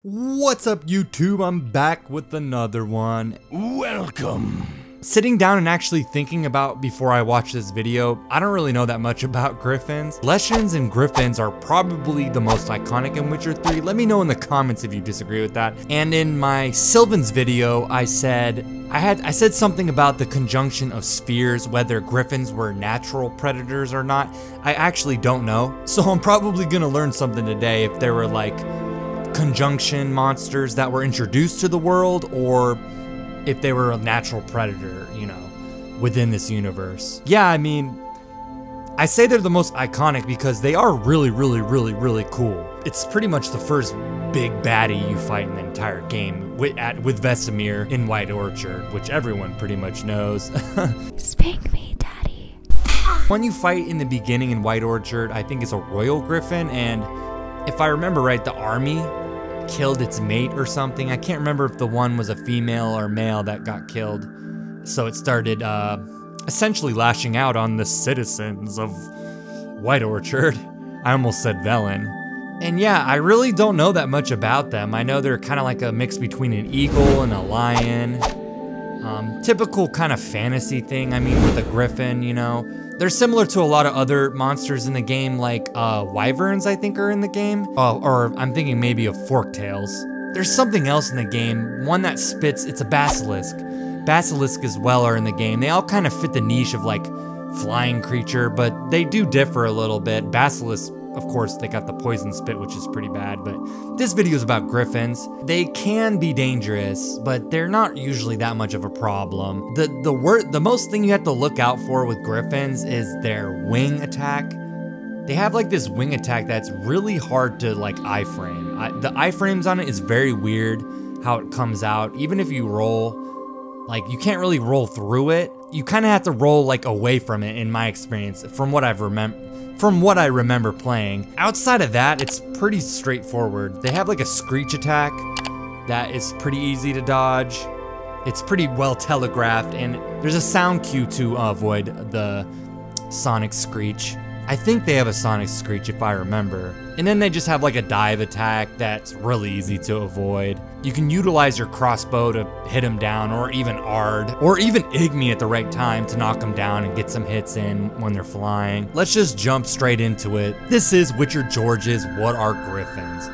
What's up YouTube? I'm back with another one. Welcome. Sitting down and actually thinking about before I watch this video, I don't really know that much about Griffins. Leshens and Griffins are probably the most iconic in Witcher 3. Let me know in the comments if you disagree with that. And in my Sylvans video, I said something about the conjunction of spheres, whether Griffins were natural predators or not. I actually don't know. So I'm probably gonna learn something today if there were like conjunction monsters that were introduced to the world, or if they were a natural predator, you know, within this universe. Yeah, I mean, I say they're the most iconic because they are really cool. It's pretty much the first big baddie you fight in the entire game with Vesemir in White Orchard, which everyone pretty much knows. Spank me, daddy. When you fight in the beginning in White Orchard, I think it's a royal griffin, and if I remember right, the army killed its mate or something. I can't remember if the one was a female or male that got killed. So it started essentially lashing out on the citizens of White Orchard. I almost said Velen. And yeah, I really don't know that much about them. I know they're kind of like a mix between an eagle and a lion. Typical kind of fantasy thing, I mean, with a griffin, you know. They're similar to a lot of other monsters in the game, like wyverns, I think, are in the game. Or I'm thinking maybe of forktails. There's something else in the game, one that spits, it's a basilisk. Basilisk as well are in the game. They all kind of fit the niche of like flying creature, but they do differ a little bit. Basilisk, of course, they got the poison spit, which is pretty bad, but this video is about griffins. They can be dangerous, but they're not usually that much of a problem. The most thing you have to look out for with griffins is their wing attack. They have like this wing attack that's really hard to like iframe. The iframes on it is very weird how it comes out. Even if you roll, like you can't really roll through it. You kind of have to roll like away from it in my experience, from what I remember playing. Outside of that, it's pretty straightforward. They have like a screech attack that is pretty easy to dodge. It's pretty well telegraphed, and there's a sound cue to avoid the sonic screech. I think they have a sonic screech if I remember. And then they just have like a dive attack that's really easy to avoid. You can utilize your crossbow to hit them down, or even Ard, or even Igni at the right time to knock them down and get some hits in when they're flying. Let's just jump straight into it. This is Witcher George's What Are Griffins?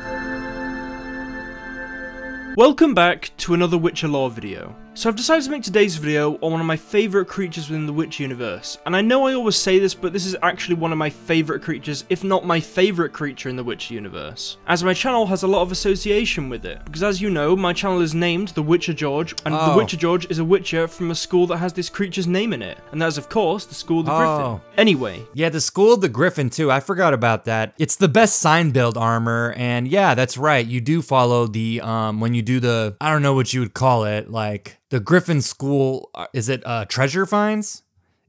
Welcome back to another Witcher lore video. So I've decided to make today's video on one of my favourite creatures within the Witcher universe. And I know I always say this, but this is actually one of my favourite creatures, if not my favourite creature in the Witcher universe, as my channel has a lot of association with it. Because as you know, my channel is named The Witcher George, and The Witcher George is a Witcher from a school that has this creature's name in it. And that is, of course, the School of the Griffin. Anyway. Yeah, the School of the Griffin too, I forgot about that. It's the best sign build armor, and yeah, that's right, you do follow the, when you do the, I don't know what you would call it, like, the Griffin School, is it treasure finds?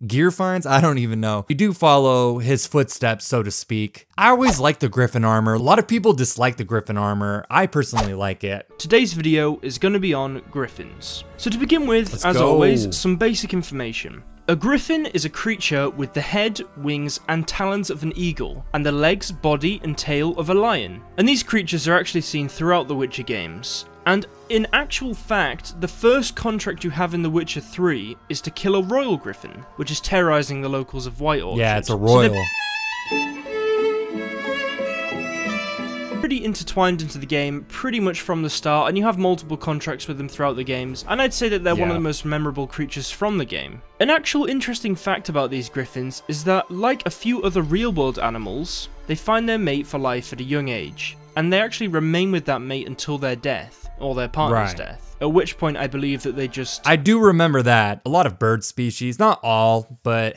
Gear finds? I don't even know. You do follow his footsteps, so to speak. I always like the Griffin armor. A lot of people dislike the Griffin armor. I personally like it. Today's video is going to be on Griffins. So to begin with, as always, some basic information. A griffin is a creature with the head, wings, and talons of an eagle, and the legs, body, and tail of a lion. And these creatures are actually seen throughout the Witcher games. And in actual fact, the first contract you have in The Witcher 3 is to kill a royal griffin, which is terrorizing the locals of White Orchard. Yeah, it's a royal. Pretty intertwined into the game pretty much from the start, and you have multiple contracts with them throughout the games, and I'd say that they're one of the most memorable creatures from the game. An actual interesting fact about these griffins is that, like a few other real-world animals, they find their mate for life at a young age, and they actually remain with that mate until their death, or their partner's death. At which point I believe that they just... I do remember that. A lot of bird species, not all, but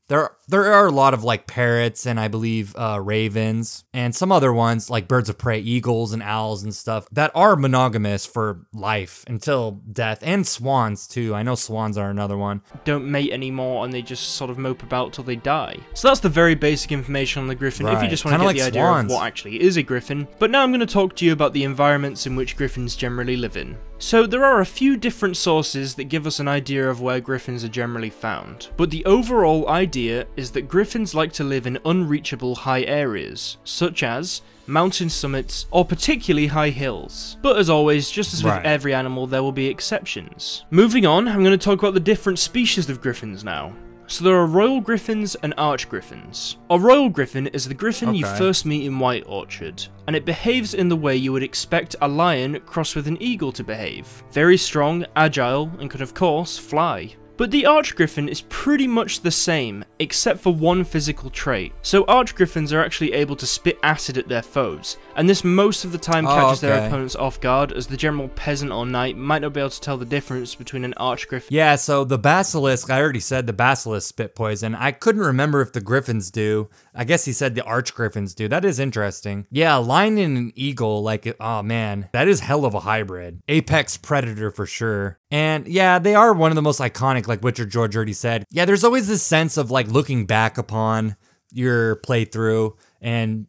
there are a lot of like parrots and I believe ravens and some other ones like birds of prey, eagles and owls and stuff that are monogamous for life until death, and swans too. I know swans are another one. Don't mate anymore and they just sort of mope about till they die. So that's the very basic information on the griffin if you just want to get the idea of what actually is a griffin. But now I'm going to talk to you about the environments in which griffins generally live in. So there are a few different sources that give us an idea of where griffins are generally found, but the overall idea is that griffins like to live in unreachable high areas, such as mountain summits or particularly high hills. But as always, just as with every animal, there will be exceptions. Moving on, I'm going to talk about the different species of griffins now. So there are royal griffins and arch griffins. A royal griffin is the griffin you first meet in White Orchard, and it behaves in the way you would expect a lion crossed with an eagle to behave. Very strong, agile, and can of course fly. But the arch griffin is pretty much the same, except for one physical trait. So arch griffins are actually able to spit acid at their foes, and this most of the time catches their opponents off guard, as the general peasant or knight might not be able to tell the difference between an arch griffin. Yeah, so the basilisk, I already said the basilisk spit poison. I couldn't remember if the griffins do. I guess he said the arch griffins do. That is interesting. Yeah, a lion and an eagle, like, oh man, that is hell of a hybrid. Apex predator for sure. And yeah, they are one of the most iconic, like Witcher George already said. Yeah, there's always this sense of like looking back upon your playthrough, and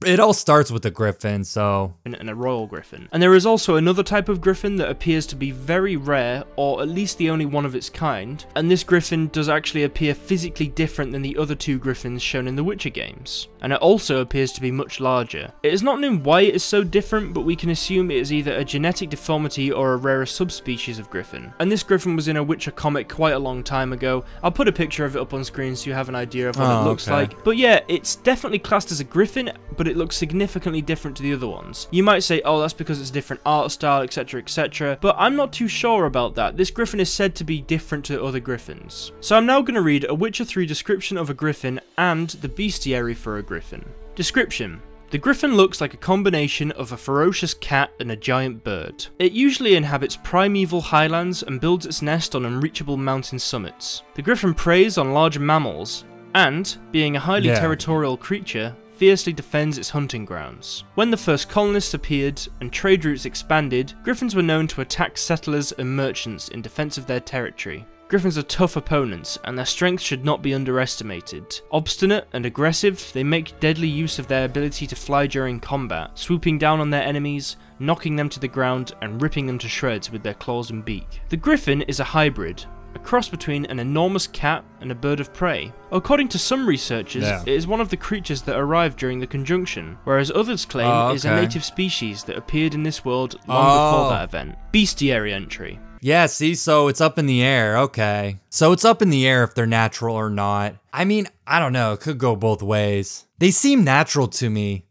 it all starts with a griffin, so... And a royal griffin. And there is also another type of griffin that appears to be very rare, or at least the only one of its kind, and this griffin does actually appear physically different than the other two griffins shown in the Witcher games. And it also appears to be much larger. It is not known why it is so different, but we can assume it is either a genetic deformity or a rarer subspecies of griffin. And this griffin was in a Witcher comic quite a long time ago. I'll put a picture of it up on screen so you have an idea of what it looks like. But yeah, it's definitely classed as a griffin, but it looks significantly different to the other ones. You might say, oh, that's because it's a different art style, etc, etc, but I'm not too sure about that. This griffin is said to be different to other griffins. So I'm now going to read a Witcher 3 description of a griffin and the bestiary for a griffin. Description. The griffin looks like a combination of a ferocious cat and a giant bird. It usually inhabits primeval highlands and builds its nest on unreachable mountain summits. The griffin preys on large mammals and, being a highly territorial creature, fiercely defends its hunting grounds. When the first colonists appeared and trade routes expanded, griffins were known to attack settlers and merchants in defense of their territory. Griffins are tough opponents, and their strength should not be underestimated. Obstinate and aggressive, they make deadly use of their ability to fly during combat, swooping down on their enemies, knocking them to the ground, and ripping them to shreds with their claws and beak. The griffin is a hybrid, a cross between an enormous cat and a bird of prey. According to some researchers, it is one of the creatures that arrived during the conjunction, whereas others claim it is a native species that appeared in this world long before that event. Bestiary entry. Yeah, see, so it's up in the air, okay. So it's up in the air if they're natural or not. I mean, I don't know, it could go both ways. They seem natural to me,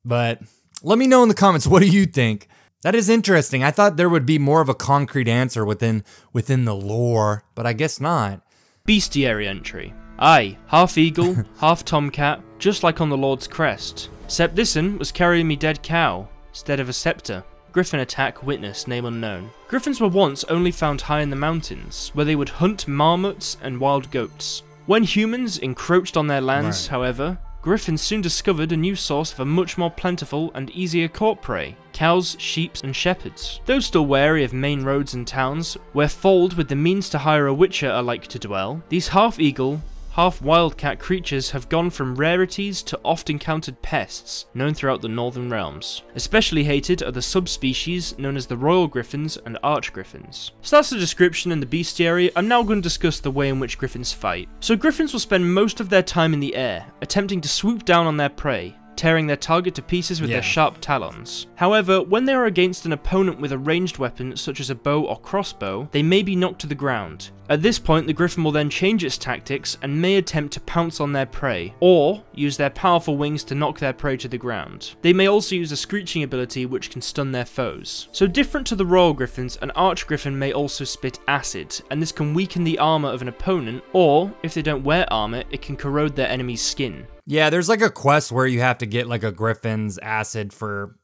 but let me know in the comments, what do you think? That is interesting. I thought there would be more of a concrete answer within the lore, but I guess not. Bestiary entry. Aye, half eagle, half tomcat, just like on the Lord's crest. Except this one was carrying me dead cow, instead of a scepter. Griffin attack witness, name unknown. Griffins were once only found high in the mountains, where they would hunt marmots and wild goats. When humans encroached on their lands, however, griffins soon discovered a new source of a much more plentiful and easier caught prey: cows, sheep, and shepherds. Though still wary of main roads and towns, where fold with the means to hire a witcher are like to dwell, these half-eagle, half-wildcat creatures have gone from rarities to oft-encountered pests, known throughout the northern realms. Especially hated are the subspecies known as the royal griffins and arch griffins. So that's the description and the bestiary. I'm now going to discuss the way in which griffins fight. So griffins will spend most of their time in the air, attempting to swoop down on their prey, tearing their target to pieces with their sharp talons. However, when they are against an opponent with a ranged weapon such as a bow or crossbow, they may be knocked to the ground. At this point, the griffin will then change its tactics and may attempt to pounce on their prey, or use their powerful wings to knock their prey to the ground. They may also use a screeching ability which can stun their foes. So different to the royal griffins, an arch griffin may also spit acid, and this can weaken the armor of an opponent, or, if they don't wear armor, it can corrode their enemy's skin. Yeah, there's like a quest where you have to get like a griffin's acid for...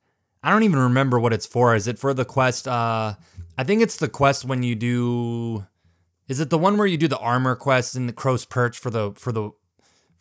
I don't even remember what it's for. Is it for the quest? I think it's the quest when you do... Is it the one where you do the armor quest in the Crow's Perch for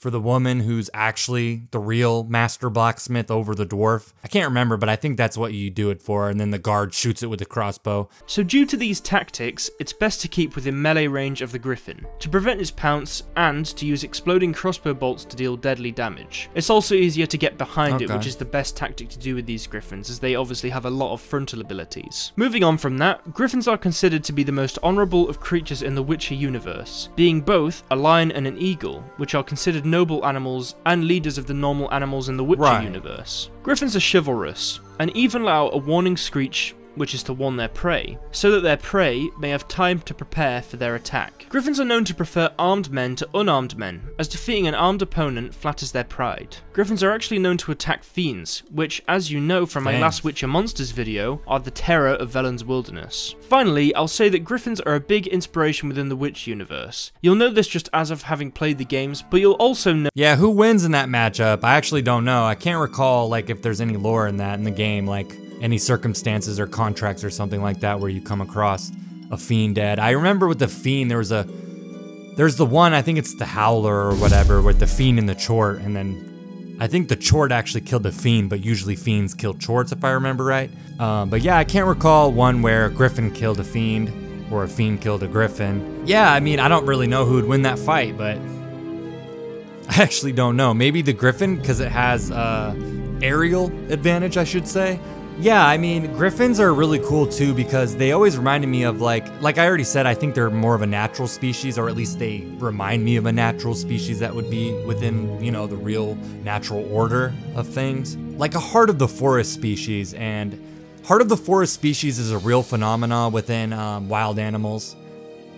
for the woman who's actually the real master blacksmith over the dwarf. I can't remember, but I think that's what you do it for, and then the guard shoots it with the crossbow. So due to these tactics, it's best to keep within melee range of the griffin, to prevent his pounce, and to use exploding crossbow bolts to deal deadly damage. It's also easier to get behind it, which is the best tactic to do with these griffins, as they obviously have a lot of frontal abilities. Moving on from that, griffins are considered to be the most honourable of creatures in the Witcher universe, being both a lion and an eagle, which are considered noble animals and leaders of the normal animals in the Witcher universe. Griffins are chivalrous, and even allow a warning screech, which is to warn their prey, so that their prey may have time to prepare for their attack. Griffins are known to prefer armed men to unarmed men, as defeating an armed opponent flatters their pride. Griffins are actually known to attack fiends, which, as you know from my last Witcher Monsters video, are the terror of Velen's wilderness. Finally, I'll say that griffins are a big inspiration within the Witch universe. You'll know this just as of having played the games, but you'll also know— Yeah, who wins in that matchup? I actually don't know. I can't recall, like, if there's any lore in that in the game, like any circumstances or contracts or something like that where you come across a fiend dead. I remember with the fiend, there's the one, I think it's the Howler or whatever, with the fiend and the chort, and then I think the chort actually killed the fiend, but usually fiends kill chorts if I remember right. But yeah, I can't recall one where a griffin killed a fiend or a fiend killed a griffin. Yeah, I mean, I don't really know who would win that fight, but I actually don't know. Maybe the griffin, because it has aerial advantage, I should say. Yeah, I mean, griffins are really cool too because they always reminded me of like I already said, I think they're more of a natural species, or at least they remind me of a natural species that would be within, you know, the real natural order of things. Like a heart of the forest species, and heart of the forest species is a real phenomenon within wild animals.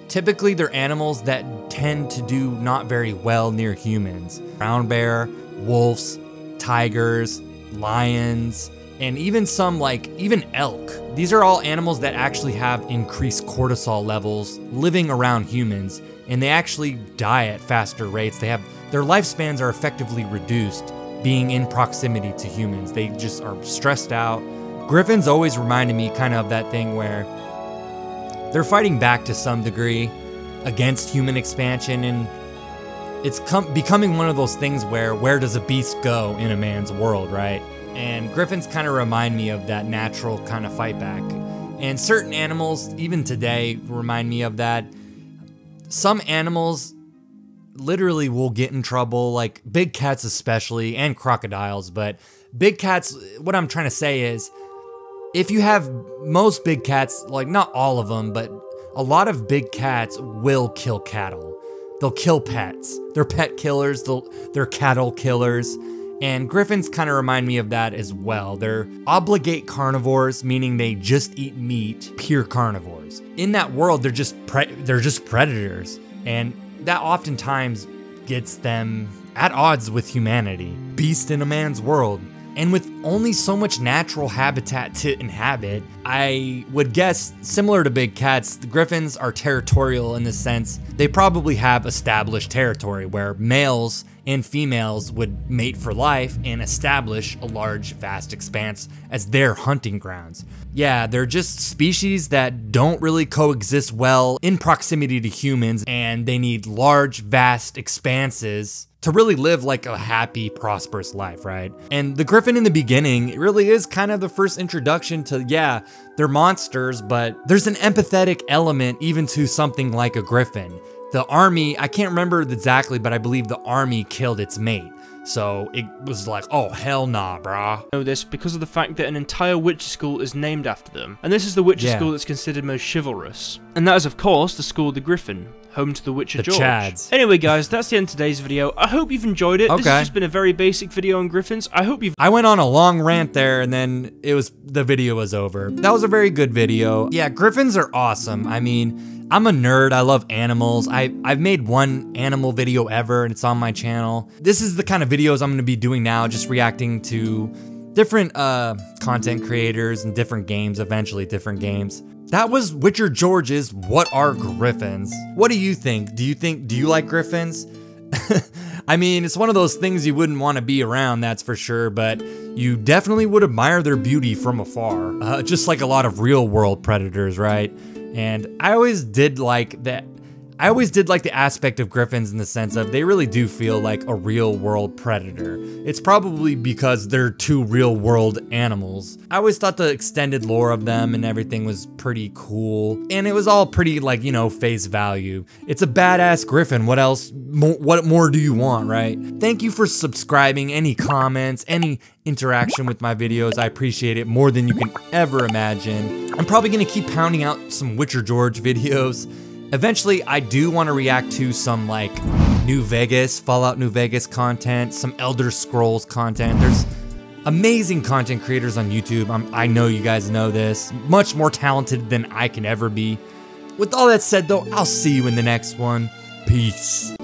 Typically, they're animals that tend to do not very well near humans. Brown bear, wolves, tigers, lions, and even some even elk. These are all animals that actually have increased cortisol levels living around humans, and they actually die at faster rates. Their lifespans are effectively reduced being in proximity to humans. They just are stressed out. Griffins always reminded me kind of that thing where they're fighting back to some degree against human expansion, and it's becoming one of those things where does a beast go in a man's world, right? And griffins kind of remind me of that natural kind of fight back. And certain animals, even today, remind me of that. Some animals literally will get in trouble, like big cats especially, and crocodiles. But big cats, what I'm trying to say is, if you have most big cats, like not all of them, but a lot of big cats will kill cattle. They'll kill pets. They're pet killers, they're cattle killers. And griffins kind of remind me of that as well. They're obligate carnivores, meaning they just eat meat, pure carnivores. In that world, they're just predators, and that oftentimes gets them at odds with humanity. Beast in a man's world. And with only so much natural habitat to inhabit, I would guess, similar to big cats, the griffins are territorial in the sense they probably have established territory where males and females would mate for life and establish a large, vast expanse as their hunting grounds. Yeah, they're just species that don't really coexist well in proximity to humans, and they need large, vast expanses to really live like a happy, prosperous life, right? And the griffin in the beginning, it really is kind of the first introduction to, yeah, they're monsters, but there's an empathetic element even to something like a griffin. The army, I can't remember exactly, but I believe the army killed its mate. So it was like, oh, hell nah, brah. I know this because of the fact that an entire Witcher school is named after them. And this is the Witcher school that's considered most chivalrous. And that is, of course, the school of the Griffin, home to the Witcher George. Chads. Anyway, guys, that's the end of today's video. I hope you've enjoyed it. This has just been a very basic video on Griffins. I went on a long rant there, and then the video was over. That was a very good video. Yeah, Griffins are awesome. I mean, I'm a nerd. I love animals. I've made one animal video ever, and it's on my channel. This is the kind of videos I'm going to be doing now, just reacting to different content creators and different games, eventually different games. That was Witcher George's What Are Griffins? What do you think? Do you like griffins? I mean, it's one of those things you wouldn't want to be around, that's for sure, but you definitely would admire their beauty from afar. Just like a lot of real world predators, right? And I always did like that. I always did like the aspect of Griffins in the sense of they really do feel like a real world predator. It's probably because they're two real world animals. I always thought the extended lore of them and everything was pretty cool. And it was all pretty like, you know, face value. It's a badass Griffin. What else? What more do you want, right? Thank you for subscribing. Any comments, any interaction with my videos, I appreciate it more than you can ever imagine. I'm probably gonna keep pounding out some Witcher George videos. Eventually, I do want to react to some like New Vegas, Fallout New Vegas content, some Elder Scrolls content. There's amazing content creators on YouTube. I know you guys know this. Much more talented than I can ever be. With all that said though, I'll see you in the next one. Peace.